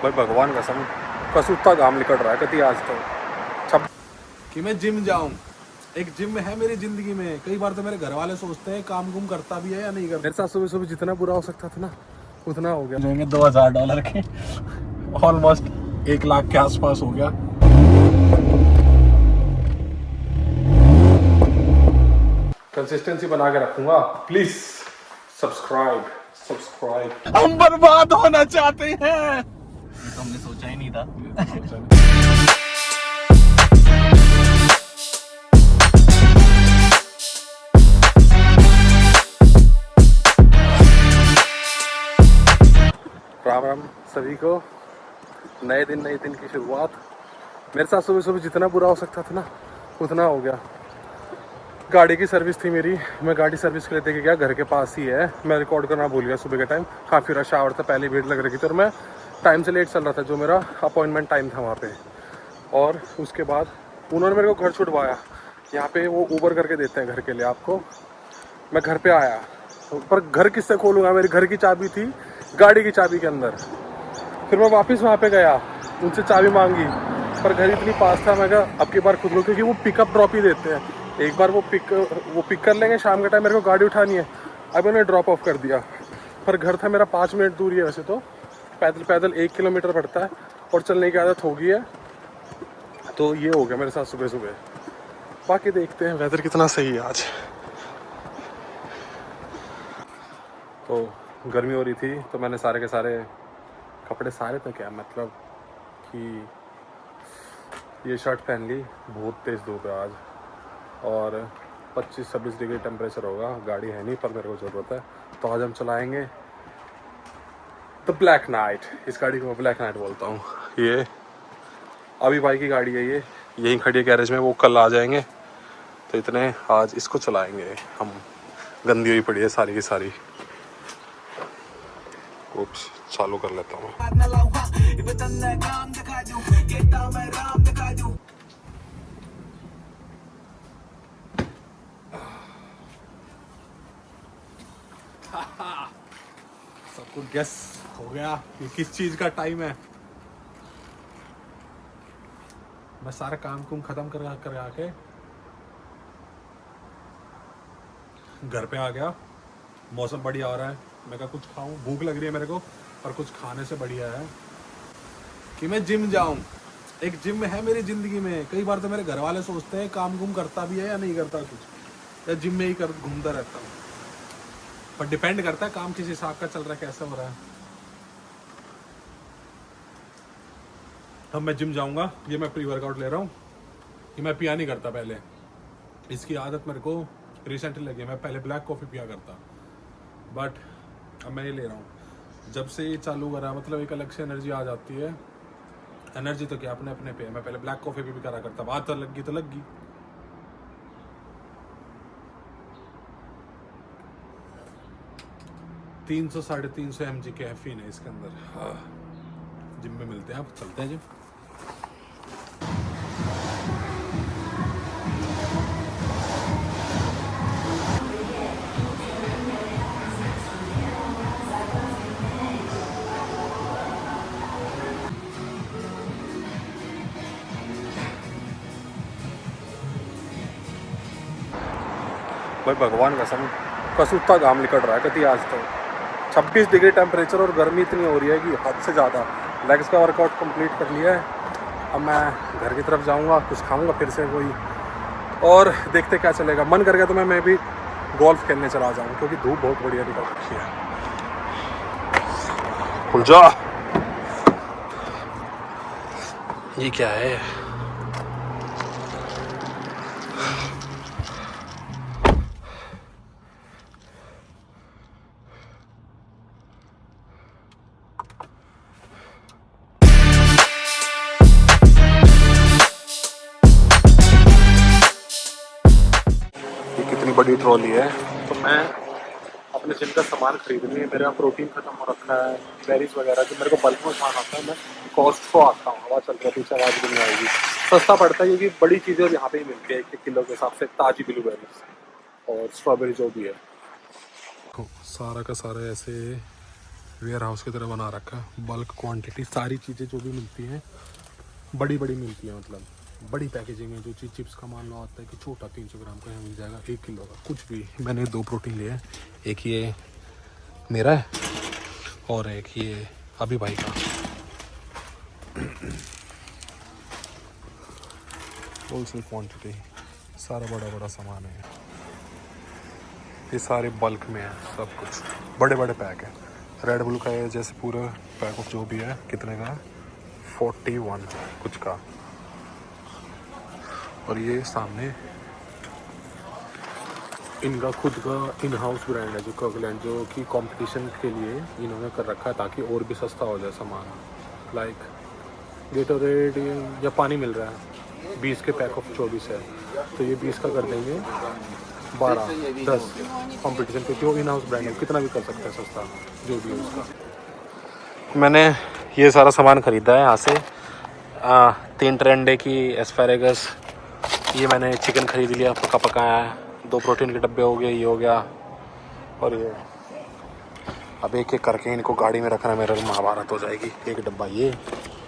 भाई भगवान कसम कसूता घाम निकल रहा है कति आज तो छब कि मैं जिम जाऊं। एक जिम है मेरी जिंदगी में। कई बार तो मेरे घर वाले सोचते हैं काम कुम करता भी है या नहीं करता। मेरे साथ सुबह सुबह जितना बुरा हो सकता था ना उतना हो गया। जाएंगे $2000 के, ऑलमोस्ट 1 लाख के आसपास हो गया। कंसिस्टेंसी बना के रखूंगा। Please subscribe subscribe. हम बर्बाद होना चाहते हैं। ये तो हमने सोचा ही नहीं था। राम राम सभी को। नए दिन की शुरुआत। मेरे साथ सुबह सुबह जितना बुरा हो सकता था ना उतना हो गया। गाड़ी की सर्विस थी मेरी, मैं गाड़ी सर्विस के लिए देके गया, घर के पास ही है। मैं रिकॉर्ड करना भूल गया सुबह के टाइम, काफ़ी रश आवर था, पहले भीड़ लग रही थी और मैं टाइम से लेट चल रहा था जो मेरा अपॉइंटमेंट टाइम था वहाँ पे। और उसके बाद उन्होंने मेरे को घर छुड़वाया। यहाँ पे वो ऊबर करके देते हैं घर के लिए आपको। मैं घर पे आया पर घर किससे खोलूँगा, मेरी घर की चाबी थी गाड़ी की चाबी के अंदर। फिर मैं वापस वहाँ पे गया, उनसे चाबी मांगी पर घर इतनी पास था, मैं कहा अब की बार खुद लो, क्योंकि वो पिकअप ड्रॉप ही देते हैं। एक बार वो पिक कर लेंगे शाम के टाइम, मेरे को गाड़ी उठानी है। अब उन्हें ड्रॉप ऑफ कर दिया। पर घर था मेरा 5 मिनट दूर ही है वैसे तो, पैदल पैदल 1 किलोमीटर पड़ता है और चलने की आदत होगी है। तो ये हो गया मेरे साथ सुबह सुबह। बाकी देखते हैं वेदर कितना सही है आज। तो गर्मी हो रही थी तो मैंने सारे के सारे कपड़े, सारे तो क्या मतलब कि ये शर्ट पहन ली। बहुत तेज़ धूप है आज और 25-26 डिग्री टेम्परेचर होगा। गाड़ी है नहीं पर मेरे को ज़रूरत है, तो आज हम चलाएंगे द ब्लैक नाइट। इस गाड़ी को मैं ब्लैक नाइट बोलता हूँ। ये अभी भाई की गाड़ी है, ये यहीं खड़ी है गैरेज में, वो कल आ जाएंगे तो इतने आज इसको चलाएंगे हम। गंदी हुई पड़ी है सारी की सारी। उप्स, चालू कर लेता हूँ। सबको गेस हो गया कि किस चीज का टाइम है। मैं सारा काम कुम खत्म कर आके घर पे आ गया। मौसम बढ़िया हो रहा है। मैं कहा कुछ खाऊं, भूख लग रही है मेरे को, पर कुछ खाने से बढ़िया है कि मैं जिम जाऊं। एक जिम है मेरी जिंदगी में। कई बार तो मेरे घर वाले सोचते हैं काम कुम करता भी है या नहीं करता कुछ, या जिम में ही कर घूमता रहता हूँ। पर डिपेंड करता है काम किस हिसाब का चल रहा है, कैसा हो रहा है। अब मैं जिम जाऊंगा। ये मैं प्री वर्कआउट ले रहा हूँ। ये मैं पिया नहीं करता पहले, इसकी आदत मेरे को रिसेंटली लगी है। मैं पहले ब्लैक कॉफ़ी पिया करता, बट अब मैं ये ले रहा हूँ। जब से ये चालू करा मतलब एक अलग से एनर्जी आ जाती है। एनर्जी तो क्या अपने अपने पे है। मैं पहले ब्लैक कॉफ़ी भी करा करता, बात तो लग गई तो लग गई। $300 साढ़े 300 mg कैफीन है इसके अंदर। जिम में मिलते हैं, आप चलते हैं जिम। भाई भगवान कसम कसूता घाम निकल रहा है कति आज तो। 26 डिग्री टेम्परेचर और गर्मी इतनी हो रही है कि हद से ज़्यादा। लेग्स का वर्कआउट कंप्लीट कर लिया है। अब मैं घर की तरफ जाऊंगा, कुछ खाऊंगा फिर से कोई, और देखते क्या चलेगा। मन कर गया तो मैं भी गोल्फ खेलने चला जाऊँ, क्योंकि धूप बहुत बढ़िया निकल रखी है। खुल जा। ये क्या है? कितनी बड़ी ट्रॉली है। तो मैं अपने जिम का सामान खरीदनी है। मेरा प्रोटीन खत्म हो रखा है, बेरीज वगैरह जो मेरे को बल्क में सामान आता है। मैं कॉस्ट को आता हूँ, हवा चल रहा है पीछे, आवाज़ भी नहीं आएगी। सस्ता पड़ता है क्योंकि बड़ी चीज़ें यहाँ पे ही मिलती है 1 किलो के हिसाब से। ताज़ी ब्लूबेरीज और स्ट्रॉबेरी जो भी है, सारा का सारा ऐसे वेयर हाउस की तरह बना रखा है। बल्क क्वांटिटी सारी चीज़ें जो भी मिलती हैं बड़ी बड़ी मिलती है, मतलब बड़ी पैकेजिंग है। जो चीज़ चिप्स का मान लो आता है कि छोटा 300 ग्राम का है, मिल जाएगा 1 किलो का कुछ भी। मैंने 2 प्रोटीन लिए हैं, एक ये मेरा है और एक ये अभी भाई का। होलसेल क्वांटिटी, सारा बड़ा बड़ा सामान है। ये सारे बल्क में है, सब कुछ बड़े बड़े पैक है। रेड बुल का है जैसे पूरा पैक ऑफ जो भी है, कितने का है 41 कुछ का। और ये सामने इनका खुद का इन हाउस ब्रांड है जो कर्कलैंड, जो कि कंपटीशन के लिए इन्होंने कर रखा है ताकि और भी सस्ता हो जाए सामान। लाइक गेटोरेड या पानी मिल रहा है 20 के पैक ऑफ 24 है, तो ये 20 का कर देंगे 12 10 कंपटीशन, क्योंकि वो इन हाउस ब्रांड है, कितना भी कर सकते हैं सस्ता जो भी है उसका। मैंने ये सारा सामान ख़रीदा है यहाँ से। 3 टरंडे की एस्पैरेगस, ये मैंने चिकन खरीद लिया पका पकाया है। 2 प्रोटीन के डब्बे हो गए, ये हो गया। और ये अब एक एक करके इनको गाड़ी में रखना मेरा महाभारत हो जाएगी। एक डब्बा ये,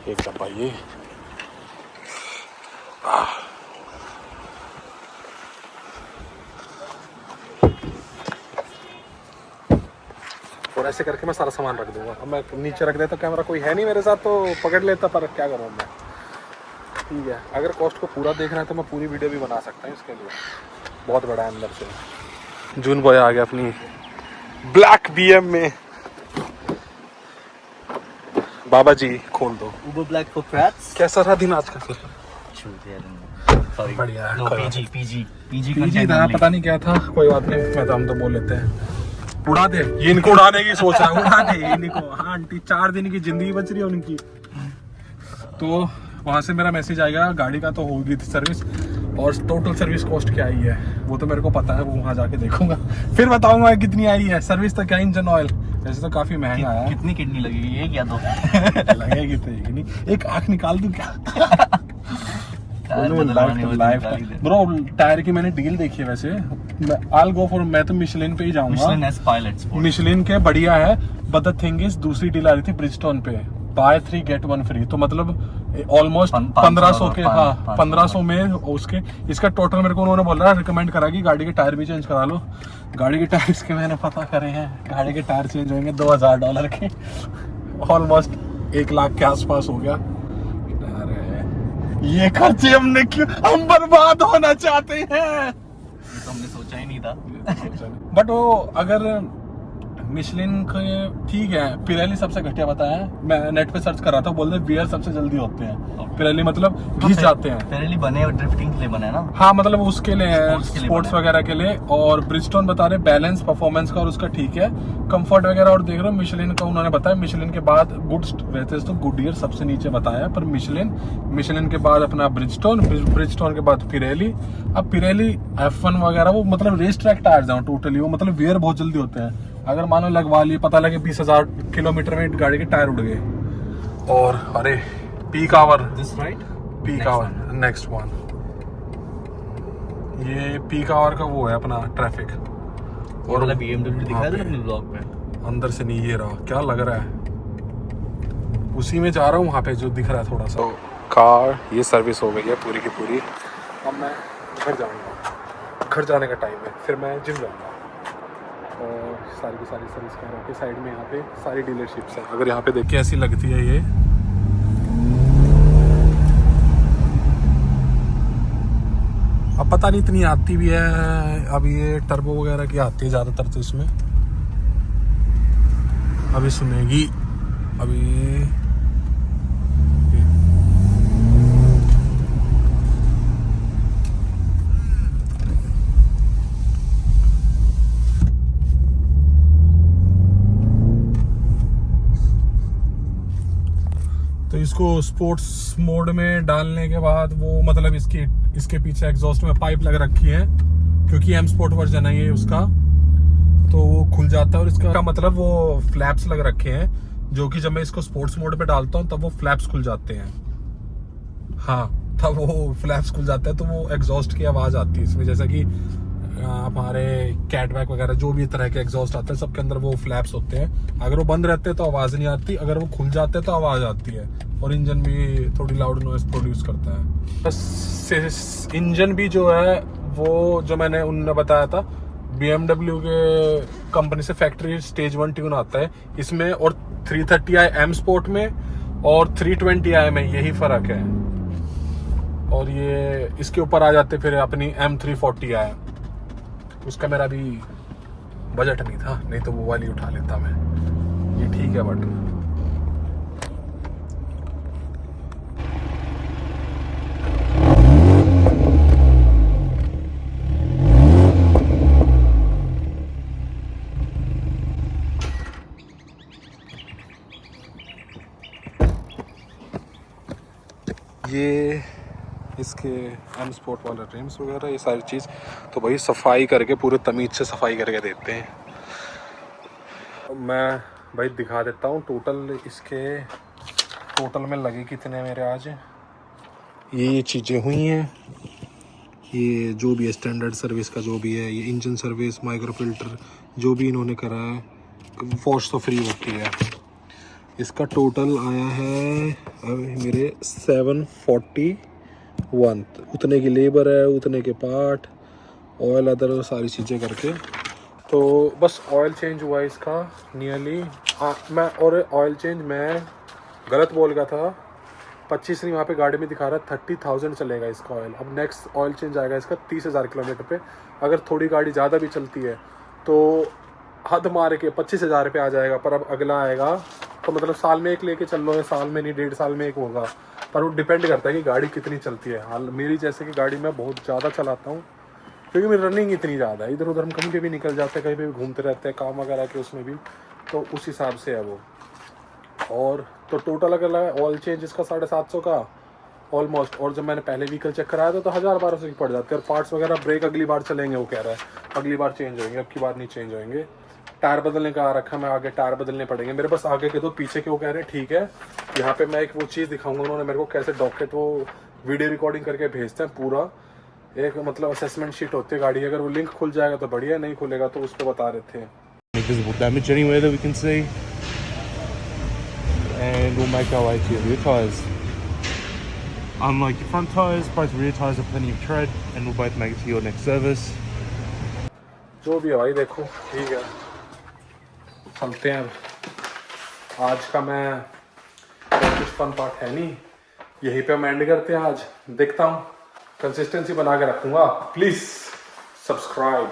एक डब्बा ये। और ऐसे करके मैं सारा सामान रख दूंगा। अब मैं नीचे रख देता, कैमरा कोई है नहीं मेरे साथ तो पकड़ लेता, पर क्या करूँ मैं। ठीक है, अगर कॉस्ट को पूरा देखना है तो मैं पूरी वीडियो भी बना सकता हूँ इसके लिए। बहुत बड़ा है अंदर से। जून बॉय आ गया अपनी ब्लैक BM में। बाबा जी खोल दो। Uber Black for Prats. कैसा रहा दिन आज का फिर? Sorry. बढ़िया है। No, PG पीजी content था, only. पता नहीं क्या था, कोई बात नहीं। मैं तो हम तो बोल लेते हैं उड़ा दे। ये इनको उड़ाने की सोच रहा है, उड़ा दे इनको। हाँ आंटी 4 दिन की जिंदगी बच रही है उनकी। तो वहाँ से मेरा मैसेज आएगा, गाड़ी का तो हो गई थी सर्विस, और टोटल सर्विस कॉस्ट क्या आई है वो तो मेरे को पता है, वो वहाँ जाके देखूंगा फिर बताऊंगा कितनी आई है। सर्विस तो क्या, इंजन ऑयल वैसे तो काफी महंगा है। कितनी किडनी लगेगी, एक या 2? लगेगी तो एक नहीं, एक आँख निकाल दूं क्या? ब्रो टायर की मैंने डील देखी है वैसे। I'll go for, मैं तो मिशलिन पे ही जाऊंगा। Michelin S Pilot Sport. Michelin के बढ़िया है, बट द थिंग इज दूसरी डील आ रही थी ब्रिजस्टोन पे, बाय 3 get 1 फ्री। तो मतलब ऑलमोस्ट 1500 के, हाँ 1500 में उसके। इसका टोटल मेरे को उन्होंने बोला रिकमेंड करा कि गाड़ी के टायर भी चेंज करा लो। गाड़ी के टायर्स के मैंने पता करे हैं, गाड़ी के टायर चेंज होंगे $2000 के, ऑलमोस्ट 1 लाख के आसपास हो गया। ये खर्चे हमने क्यों, हम बर्बाद होना चाहते हैं। ये तो हमने सोचा ही नहीं था। बट वो अगर मिशलिन के ठीक है, पिरेली सबसे घटिया बताया है। मैं नेट पे सर्च कर रहा था, बोल रहे वियर सबसे जल्दी होते हैं। पिरेली मतलब घिस जाते हैं। पिरेली बने और ड्रिफ्टिंग के लिए बने ना। हाँ मतलब उसके लिए है, स्पोर्ट्स बने। वगैरह के लिए। और ब्रिजस्टोन बता रहे बैलेंस परफॉर्मेंस का और उसका ठीक है, कंफर्ट वगैरह। और देख रहे हो मिशलिन का उन्होंने बताया, मिशलिन के बाद वैसे तो गुडियर सबसे नीचे बताया, पर मिशलिन के बाद अपना ब्रिजस्टोन के बाद पिरेली। अब पिरेली F1 वगैरह वो मतलब रेस ट्रैक टायर्स हैं टोटली, वो मतलब वेयर बहुत जल्दी होते हैं। अगर मानो लगवा लिए, पता लगे 20,000 किलोमीटर में गाड़ी के टायर उड़ गए। और अरे peak hour, this right, peak hour next one, ये पीक आवर का वो है अपना ट्रैफिक। और वाला BMW दिखाया था अपने ब्लॉग पे। अंदर से नहीं, ये रहा, क्या लग रहा है उसी में जा रहा हूँ, वहाँ पे जो दिख रहा है थोड़ा सा। तो कार ये सर्विस हो गई है पूरी की पूरी। अब मैं घर जाऊँगा, घर जाने का टाइम है, फिर मैं जिम जाऊँगा। और सारी की सारी सर्विस कार के साइड में यहाँ पे सारी डीलरशिप्स हैं। अगर यहाँ पे देखिए ऐसी लगती है ये, अब पता नहीं इतनी आती भी है। अब ये टर्बो वगैरह की आती है ज़्यादातर, तो इसमें अभी सुनेगी अभी। तो इसको स्पोर्ट्स मोड में डालने के बाद वो मतलब इसके पीछे एग्जॉस्ट में पाइप लग रखी है, क्योंकि M स्पोर्ट वर्जन है ये उसका, तो वो खुल जाता है। और इसका मतलब वो फ्लैप्स लग रखे हैं, जो कि जब मैं इसको स्पोर्ट्स मोड पे डालता हूँ तब वो फ्लैप्स खुल जाते हैं। हाँ तब वो फ्लैप्स खुल जाते हैं, तो वो एग्जॉस्ट की आवाज़ आती है इसमें, जैसा कि हमारे कैटबैक वगैरह जो भी तरह के एग्जॉस्ट आते हैं सबके अंदर वो फ्लैप्स होते हैं। अगर वो बंद रहते हैं तो आवाज़ नहीं आती, अगर वो खुल जाते हैं तो आवाज़ आती है, और इंजन भी थोड़ी लाउड नॉइस प्रोड्यूस करता है। बस इंजन भी जो है वो जो मैंने उनने बताया था, BMW के कंपनी से फैक्ट्री स्टेज 1 ट्यून आता है इसमें, और 330i M स्पोर्ट में और 320i में यही फ़र्क है। और ये इसके ऊपर आ जाते फिर अपनी M340i, उसका मेरा भी बजट नहीं था, नहीं तो वो वाली उठा लेता मैं। ये ठीक है बट ये इसके M स्पोर्ट वाले रिम्स वगैरह ये सारी चीज़ तो भाई सफाई करके पूरे तमीज से सफाई करके देते हैं। मैं भाई दिखा देता हूँ टोटल इसके टोटल में लगे कितने मेरे आज। ये चीज़ें हुई हैं, ये जो भी है स्टैंडर्ड सर्विस का जो भी है, ये इंजन सर्विस, माइक्रो फिल्टर जो भी इन्होंने करा है, वॉश तो फ्री होती है। इसका टोटल आया है मेरे 741, उतने की लेबर है, उतने के पार्ट, ऑयल अदर सारी चीज़ें करके। तो बस ऑयल चेंज हुआ है इसका नियरली, मैं और ऑयल चेंज मैं गलत बोल गया था, 25 नहीं वहाँ पे गाड़ी में दिखा रहा है 30,000 चलेगा इसका ऑयल। अब नेक्स्ट ऑयल चेंज आएगा इसका 30,000 किलोमीटर पे। अगर थोड़ी गाड़ी ज़्यादा भी चलती है तो हद मार के 25,000 पे आ जाएगा, पर अब अगला आएगा तो मतलब साल में एक लेके चल लो, साल में नहीं 1.5 साल में एक होगा, पर वो डिपेंड करता है कि गाड़ी कितनी चलती है। हाल मेरी जैसे कि गाड़ी मैं बहुत ज़्यादा चलाता हूँ क्योंकि मेरी रनिंग इतनी ज़्यादा है, इधर उधर हम कहीं पे भी निकल जाते हैं, कहीं पे भी घूमते रहते हैं काम वगैरह के उसमें भी, तो उस हिसाब से है वो। और तो टोटल अगर लगा ऑयल चेंज इसका 750 का ऑलमोस्ट, और जब मैंने पहले व्हीकल चेक कराया था तो 1000-1200 की पड़ जाती है। और पार्ट्स वगैरह ब्रेक अगली बार चलेंगे वो कह रहा है, अगली बार चेंज होंगे, अब की बार नहीं चेंज होंगे। टायर बदलने का आ रखा मैं, आगे टायर बदलने पड़ेंगे मेरे पास, आगे के दो पीछे के वो कह रहे हैं ठीक है। यहाँ पे मैं एक वो चीज़ दिखाऊंगा, उन्होंने मेरे को कैसे डॉक्यूमेंट वो वीडियो रिकॉर्डिंग करके भेजते हैं, पूरा एक मतलब असेसमेंट शीट होती है गाड़ी की, अगर वो लिंक खुल जाएगा तो बढ़िया, नहीं खुलेगा तो उस पर बता रहे थे। Visible damage anywhere that we can see, and we'll make our way to your rear tyres. Unlike your front tyres, both rear tyres have plenty of tread and will both make it to your next service. जो भी है भाई देखो ठीक है, चलते हैं अब। आज का मैं कुछ फन पार्ट है नहीं, यहीं पे हम एंड करते हैं आज। देखता हूँ कंसिस्टेंसी बना के रखूँगा। Please subscribe.